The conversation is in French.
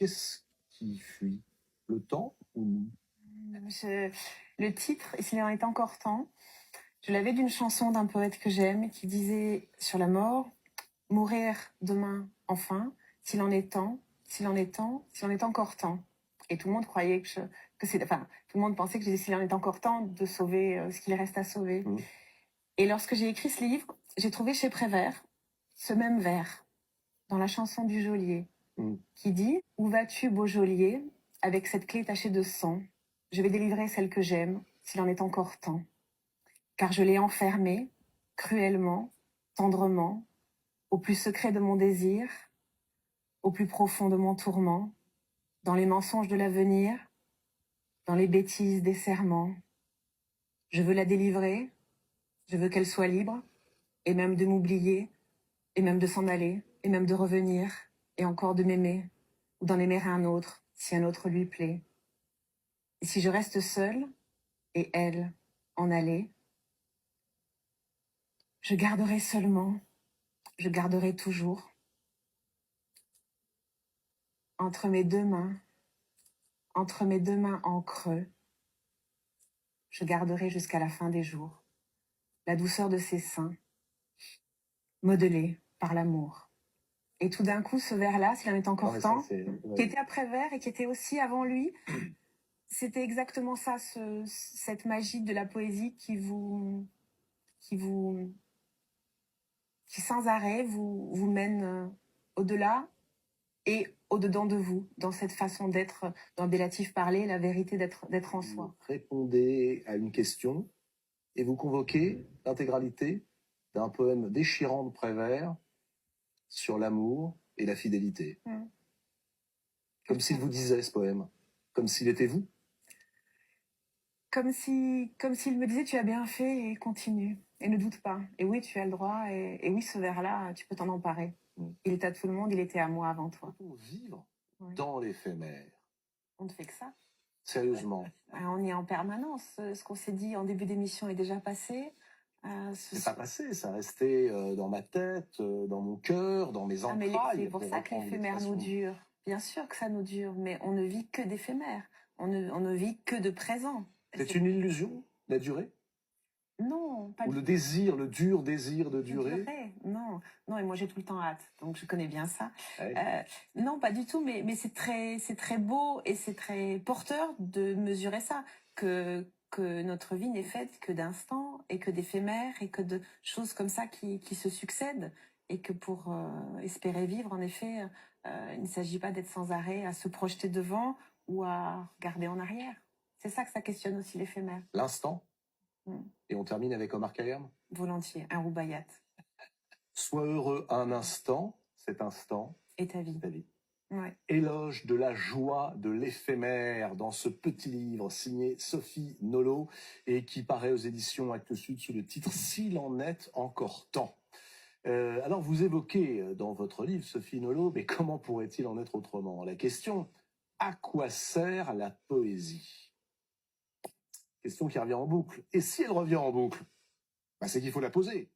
Qu'est-ce qui fuit? Le temps ou nous? Le titre, s'il en est encore temps, je l'avais d'une chanson d'un poète que j'aime qui disait sur la mort, mourir demain enfin, s'il en est temps, s'il en est temps, s'il en est encore temps. Et tout le monde croyait tout le monde pensait que je disais s'il en est encore temps de sauver ce qu'il reste à sauver. Mmh. Et lorsque j'ai écrit ce livre, j'ai trouvé chez Prévert ce même vers dans la chanson du geôlier qui dit « Où vas-tu, beau geôlier, avec cette clé tachée de sang? Je vais délivrer celle que j'aime, s'il en est encore temps. Car je l'ai enfermée, cruellement, tendrement, au plus secret de mon désir, au plus profond de mon tourment, dans les mensonges de l'avenir, dans les bêtises des serments. Je veux la délivrer, je veux qu'elle soit libre, et même de m'oublier, et même de s'en aller, et même de revenir, et encore de m'aimer, ou d'en aimer un autre, si un autre lui plaît. Et si je reste seule, et elle, en aller, je garderai seulement, je garderai toujours, entre mes deux mains en creux, je garderai jusqu'à la fin des jours la douceur de ses seins, modelée par l'amour. Et tout d'un coup, ce vers-là, s'il en est encore temps, qui était après vers et qui était aussi avant lui, c'était exactement ça, cette magie de la poésie qui sans arrêt vous mène au-delà et au-dedans de vous, dans cette façon d'être, dans le délatif parlé, la vérité d'être en soi. Vous répondez à une question et vous convoquez l'intégralité d'un poème déchirant de Prévert sur l'amour et la fidélité. Comme s'il vous disait, ce poème, comme s'il était vous. Comme s'il me disait, tu as bien fait et continue. Et ne doute pas. Et oui, tu as le droit. Et oui, ce vers-là, tu peux t'en emparer. Il est à tout le monde, il était à moi avant toi. Pour vivre dans l'éphémère. On ne fait que ça. Sérieusement. On y est en permanence. Ce qu'on s'est dit en début d'émission est déjà passé. C'est pas passé, ça restait dans ma tête, dans mon cœur, dans mes entrailles. C'est pour ça que l'éphémère nous dure. Bien sûr que ça nous dure, mais on ne vit que d'éphémère. On ne vit que de présent. C'est une illusion, la durée? Non, pas Ou du le désir, le dur désir de durer? Non, non, et moi j'ai tout le temps hâte, donc je connais bien ça. Ouais. Non, pas du tout, mais c'est très beau et c'est très porteur de mesurer ça, que notre vie n'est faite que d'instants et que d'éphémères et que de choses comme ça qui se succèdent et que pour espérer vivre, en effet, il ne s'agit pas d'être sans arrêt à se projeter devant ou à regarder en arrière. C'est ça que ça questionne aussi l'éphémère. L'instant. Et on termine avec Omar Khayyam? Volontiers, un Roubaïat. Sois heureux un instant, cet instant. Et ta vie. Ta vie. Ouais. Éloge de la joie de l'éphémère dans ce petit livre signé Sophie Nolot et qui paraît aux éditions Actes Sud sous le titre « S'il en est encore temps ». Alors vous évoquez dans votre livre, Sophie Nolot, mais comment pourrait-il en être autrement? La question, à quoi sert la poésie? Question qui revient en boucle. Et si elle revient en boucle, c'est qu'il faut la poser.